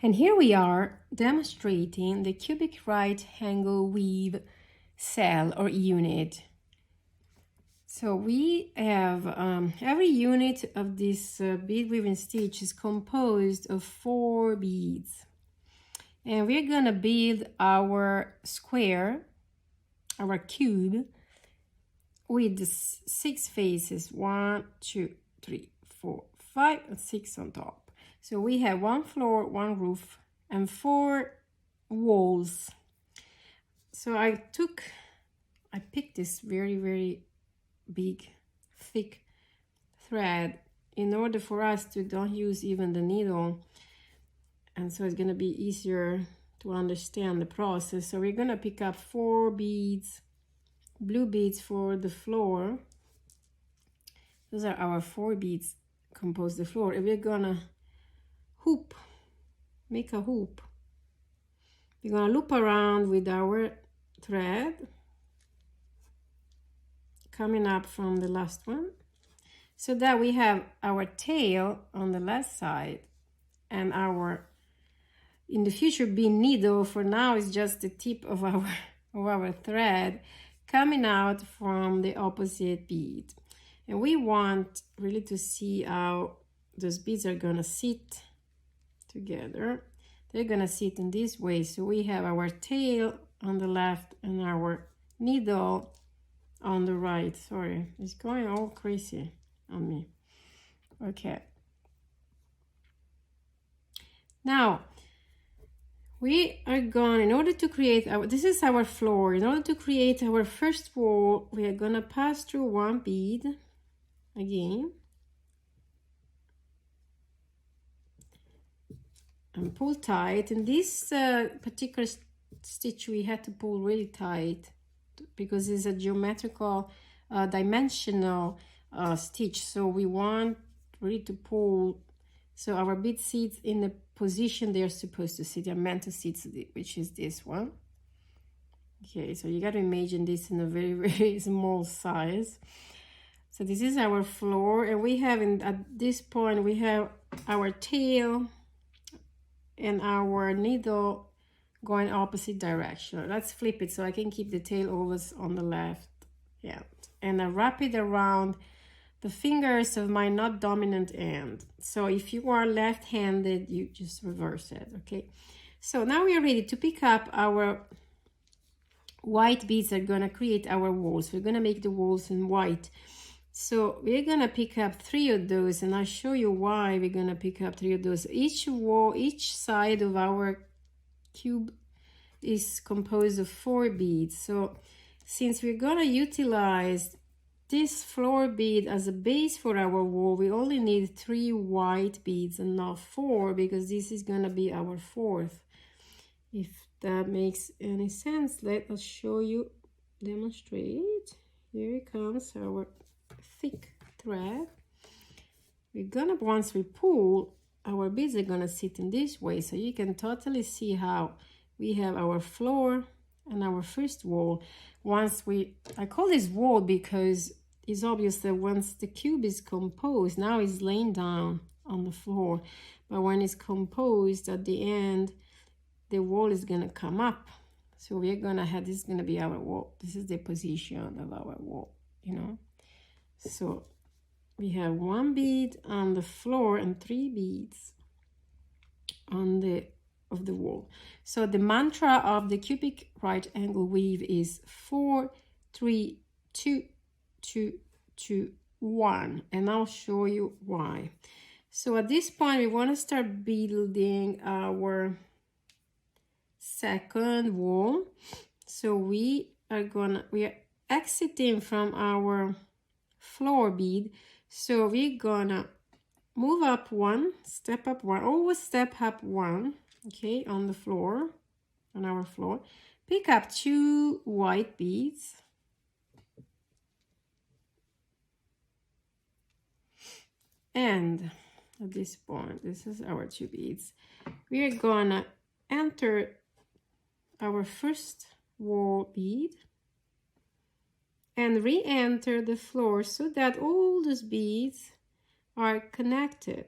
And here we are demonstrating the cubic right angle weave cell or unit. So we have every unit of this bead weaving stitch is composed of 4 beads. And we're gonna build our square, our cube, with the 6 faces, 1, 2, 3, 4, 5, and 6 on top. So we have 1 floor, 1 roof, and 4 walls. So I picked this very big, thick thread in order for us to don't use even the needle. And so it's gonna be easier to understand the process. So we're gonna pick up 4 beads, blue beads for the floor. Those are our 4 beads compose the floor, and we're gonna hoop, make a hoop. We're gonna loop around with our thread coming up from the last one, so that we have our tail on the left side and our, in the future, bead needle. For now is just the tip of our thread coming out from the opposite bead. And we want really to see how those beads are gonna sit together. They're gonna sit in this way. So we have our tail on the left and our needle on the right. Sorry, it's going all crazy on me. Okay. Now, we are going, in order to create our, this is our floor. In order to create our first wall, we are gonna pass through 1 bead again. And pull tight. In this particular stitch, we had to pull really tight because it's a geometrical, dimensional stitch. So we want really to pull, so our bead sits in the position they're supposed to sit. They're meant to sit, which is this one. Okay, so you got to imagine this in a very small size. So this is our floor, and we have at this point we have our tail and our needle going opposite direction. Let's flip it so I can keep the tail always on the left hand. And I wrap it around the fingers of my not dominant hand. So if you are left-handed, you just reverse it, okay? So now we are ready to pick up our white beads that are gonna create our walls. We're gonna make the walls in white. So we're gonna pick up 3 of those, and I'll show you why we're gonna pick up 3 of those. Each wall, each side of our cube is composed of 4 beads. So since we're gonna utilize this floor bead as a base for our wall, we only need 3 white beads and not 4, because this is gonna be our 4th. If that makes any sense, let us show you, demonstrate. Here it comes, our thick thread. We're gonna, once we pull, our beads are gonna sit in this way, so you can totally see how we have our floor and our first wall. Once I call this wall because it's obvious that once the cube is composed, now it's laying down on the floor, but when it's composed at the end, the wall is gonna come up. So we're gonna have, this is gonna be our wall. This is the position of our wall, you know. So we have 1 bead on the floor and 3 beads on the wall. So the mantra of the cubic right angle weave is 4, 3, 2, 2, 2, 1, and I'll show you why. So at this point, we want to start building our second wall. So we are exiting from our floor bead, so we're gonna move up 1, step up 1, always step up 1, okay, on the floor, on our floor. Pick up 2 white beads, and at this point, this is our 2 beads. We are gonna enter our first wall bead and re-enter the floor so that all those beads are connected.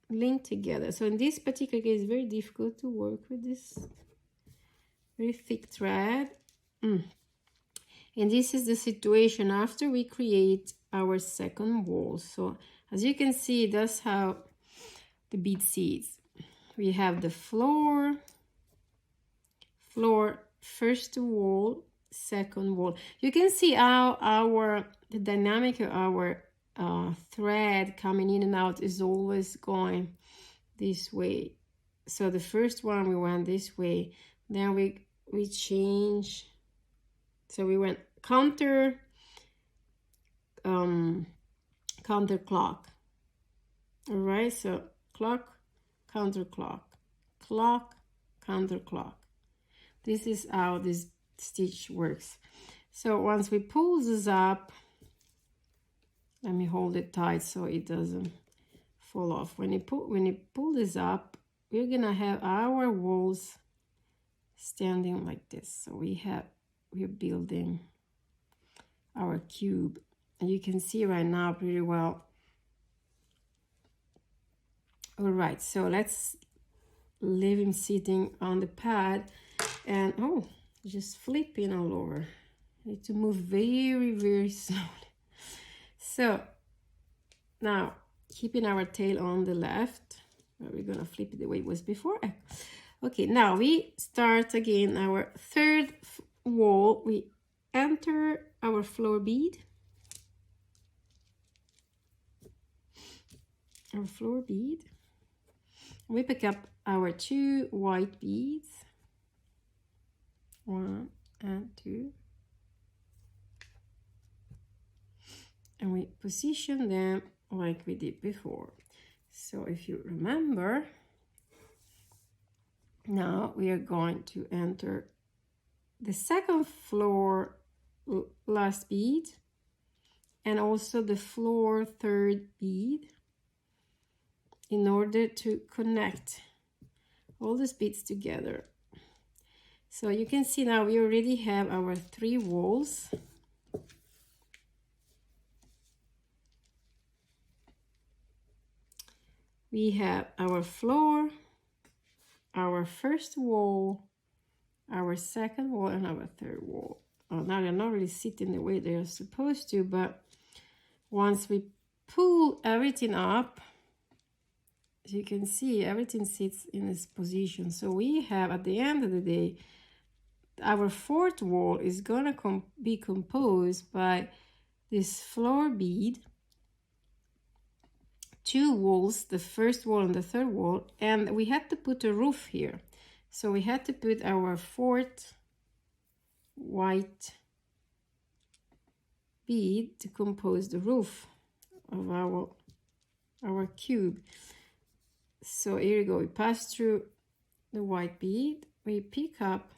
link together. So in this particular case, it's very difficult to work with this very thick thread. And this is the situation after we create our second wall. So as you can see, that's how the bead sits. We have the floor, first wall, second wall. You can see how the dynamic of our thread coming in and out is always going this way. So the first one we went this way, then we change. So we went counterclock. All right, so clock, counterclock, clock, counterclock. This is how this stitch works. So once we pull this up, let me hold it tight so it doesn't fall off. When you pull this up, we're gonna have our walls standing like this. So we're building our cube, and you can see right now pretty well. All right, so let's leave him sitting on the pad, and oh, just flipping all over. Need to move very, very slowly. So now keeping our tail on the left, we're gonna flip it the way it was before. Okay, now we start again our third wall. We enter our floor bead, we pick up our 2 white beads, 1 and 2, and we position them like we did before. So if you remember, now we are going to enter the second floor last bead and also the floor third bead in order to connect all these beads together. So you can see now we already have our 3 walls. We have our floor, our first wall, our second wall, and our third wall. Oh, now they're not really sitting the way they're supposed to, but once we pull everything up, as you can see, everything sits in this position. So we have, at the end of the day, our fourth wall is gonna be composed by this floor bead, 2 walls, the first wall and the third wall, and we had to put a roof here. So we had to put our 4th white bead to compose the roof of our cube. So here we go, we pass through the white bead, we pick up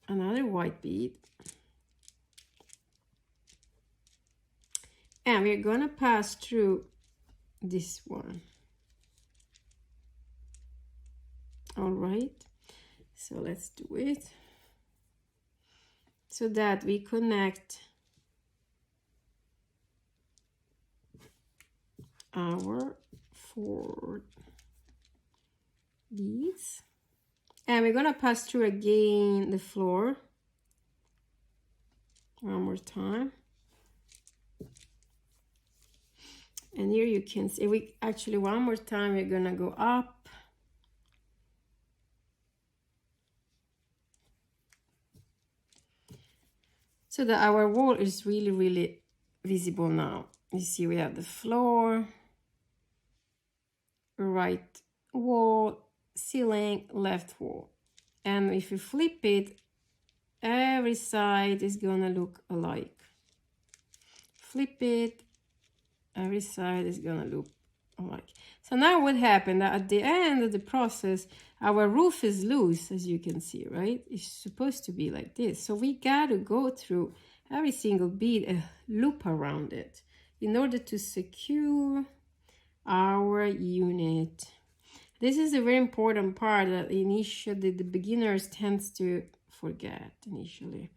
another white bead, and we're gonna pass through this one. All right, so let's do it so that we connect our 4 beads, and we're gonna pass through again the floor one more time. And here you can see, we actually one more time, we're gonna go up. So that our wall is really, really visible now. You see we have the floor, right wall, ceiling, left wall. And if you flip it, every side is gonna look alike. Flip it, every side is gonna look alike. So now what happened, at the end of the process, our roof is loose, as you can see, right? It's supposed to be like this. So we gotta go through every single bead, a loop around it, in order to secure our unit. This is a very important part that initially the beginners tends to forget initially,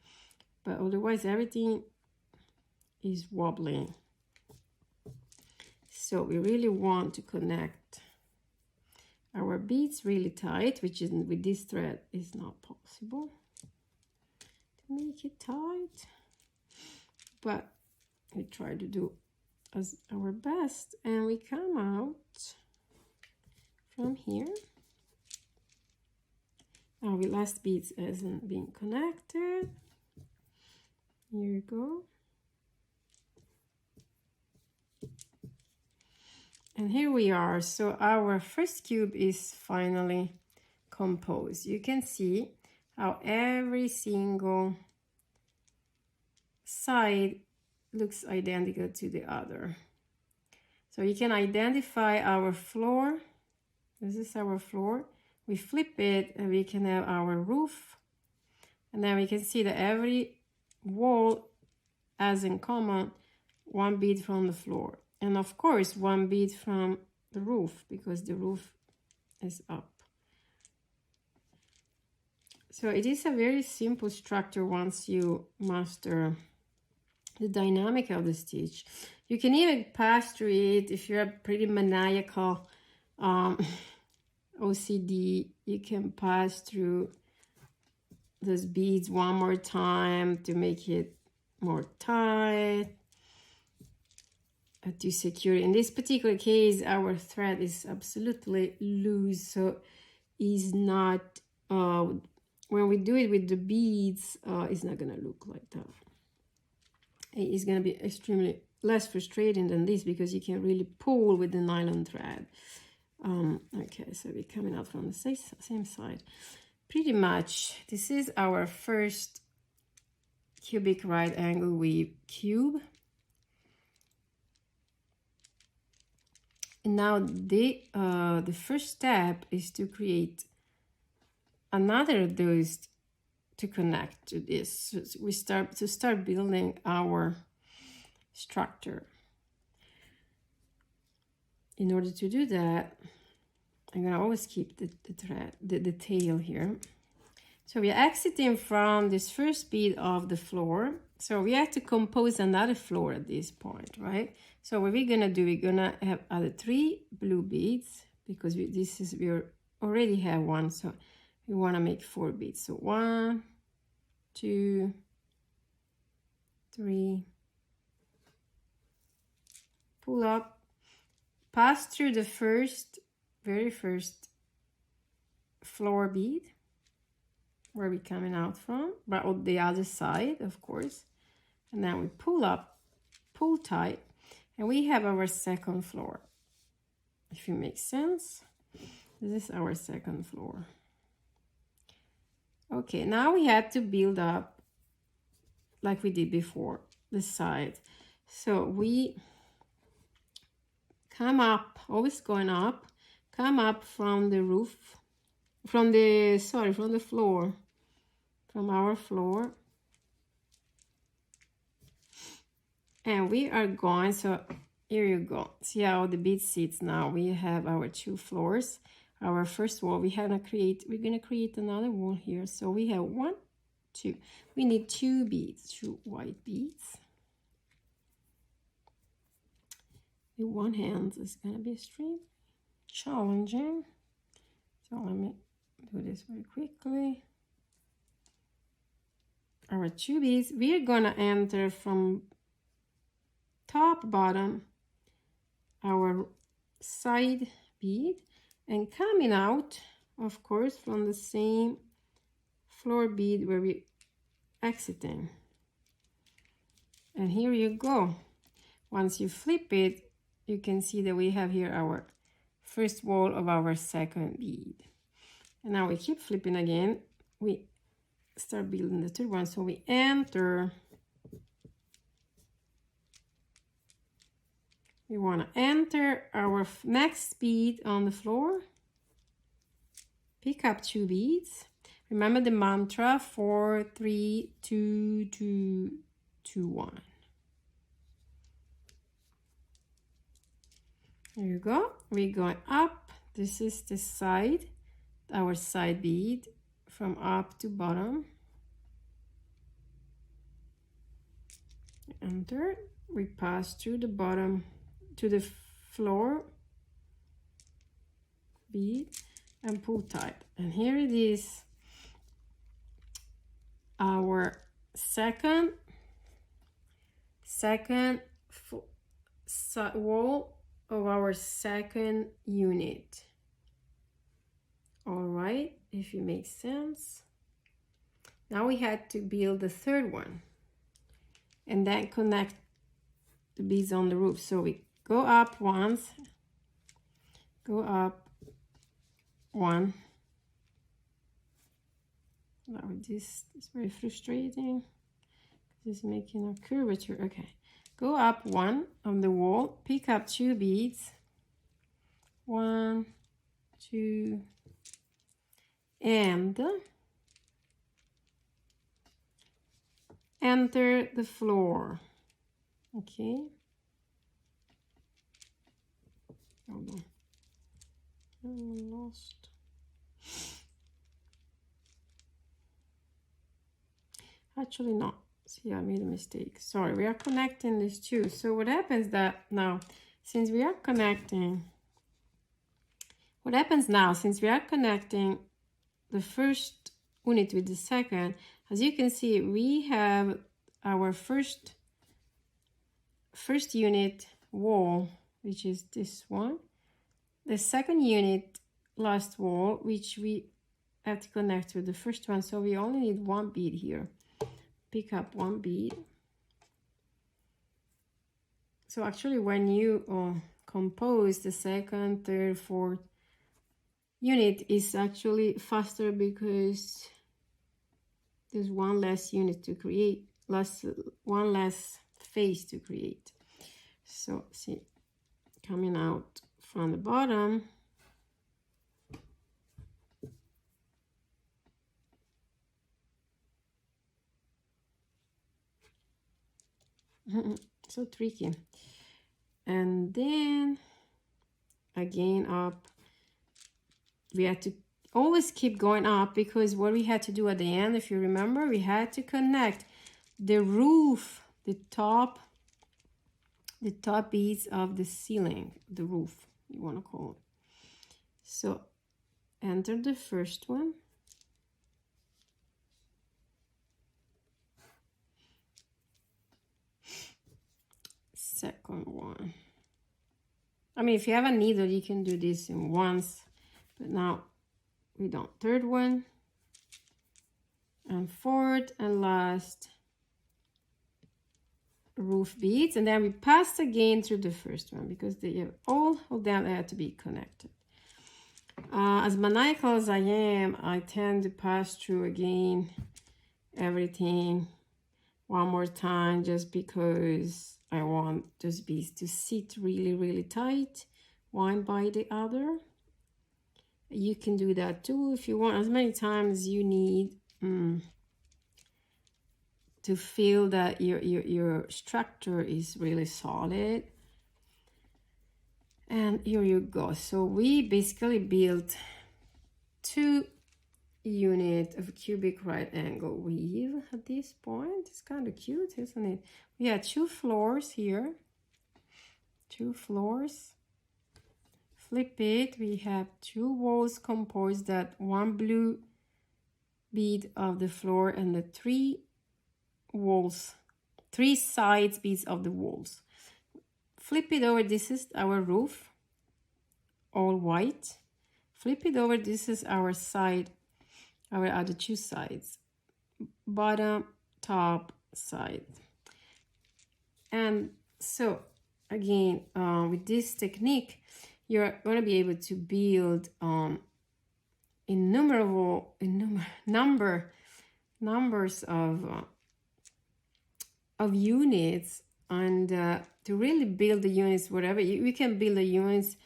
but otherwise everything is wobbling. So we really want to connect our beads really tight, which is with this thread is not possible to make it tight, but we try to do as our best. And we come out from here. Our last beads hasn't been connected. Here you go. And here we are. So our first cube is finally composed. You can see how every single side looks identical to the other. So you can identify our floor. This is our floor. We flip it and we can have our roof. And then we can see that every wall has in common one bead from the floor. And of course, one bead from the roof, because the roof is up. So it is a very simple structure once you master the dynamic of the stitch. You can even pass through it if you're a pretty maniacal OCD. You can pass through those beads one more time to make it more tight, to secure. In this particular case, our thread is absolutely loose, so is not when we do it with the beads, it's not gonna look like that. It's gonna be extremely less frustrating than this, because you can really pull with the nylon thread. Okay, so we're coming out from the same side. Pretty much, this is our first cubic right angle weave cube. And now the first step is to create another of those to connect to this. So we start building our structure. In order to do that, I'm gonna always keep the thread, the tail here. So we're exiting from this first bead of the floor. So we have to compose another floor at this point, right? So what we're gonna do, we're gonna have other 3 blue beads, because we already have one, so we wanna make 4 beads. So 1, 2, 3, pull up, pass through the very first floor bead, where we're coming out from, but on the other side, of course. And then we pull up, pull tight, and we have our second floor. If it makes sense, this is our second floor. Okay, now we have to build up like we did before, the side. So we come up, always going up, come up from the roof, from the floor, from our floor. And we are going, so here you go. See how the bead sits now. We have our 2 floors. Our first wall, we're gonna create another wall here. So we have 1, 2. We need 2 beads, 2 white beads. In one hand, it's gonna be extremely challenging. So let me do this very quickly. Our 2 beads, we are gonna enter from top, bottom, our side bead, and coming out, of course, from the same floor bead where we exiting. And here you go. Once you flip it, you can see that we have here our first wall of our second bead. And now we keep flipping again. We start building the third one. So we enter. We want to enter our next bead on the floor. Pick up 2 beads. Remember the mantra: 4, 3, 2, 2, 2, 1. There you go. We're going up. This is the side, our side bead, from up to bottom. Enter. We pass through the bottom to the floor bead and pull tight. And here it is, our second wall of our second unit. All right, if it makes sense. Now we had to build the third one and then connect the beads on the roof. So we go up once, go up one. Now this is very frustrating. This is making a curvature. Okay, go up one on the wall, pick up 2 beads, 1, 2, and enter the floor. Okay, hold on, I'm lost. Actually not. See, I made a mistake. Sorry, we are connecting these two. So what happens that now, since we are connecting, what happens now, since we are connecting the first unit with the second, as you can see, we have our first unit wall, which is this one. The second unit last wall, which we have to connect with the first one. So we only need 1 bead here. Pick up 1 bead. So actually when you compose the second, third, fourth unit, is actually faster because there's 1 less unit to create, one less face to create. So see, coming out from the bottom, so tricky. And then again up, we had to always keep going up, because what we had to do at the end, if you remember, we had to connect the roof, the top beads of the ceiling, the roof, you want to call it. So enter the first one, second one. I mean, if you have a needle, you can do this in once, but now we don't. Third one, and fourth and last roof beads, and then we passed again through the first one, because they have all of them had to be connected. As maniacal as I am, I tend to pass through again everything one more time, just because I want those beads to sit really, really tight, one by the other. You can do that too if you want, as many times as you need to feel that your structure is really solid. And here you go. So we basically built 2 units of cubic right angle weave at this point. It's kind of cute, isn't it? We had 2 floors here, 2 floors. Flip it, we have 2 walls composed, that 1 blue bead of the floor and the 3 walls, 3 sides beads of the walls. Flip it over, this is our roof, all white. Flip it over, this is our side, our other 2 sides, bottom, top, side. And so again, with this technique, you're going to be able to build numbers of units, and to really build the units, whatever we can build the units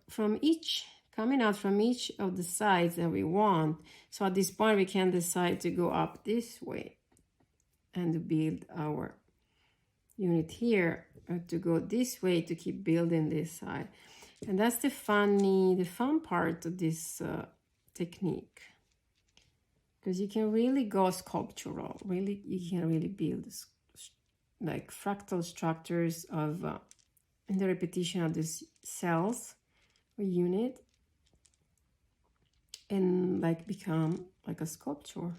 from each, coming out from each of the sides that we want. So at this point we can decide to go up this way and to build our unit here, or to go this way to keep building this side. And that's the fun part of this technique, because you can really go sculptural. Really, you can really build like fractal structures of in the repetition of these cells or unit, and like become like a sculpture.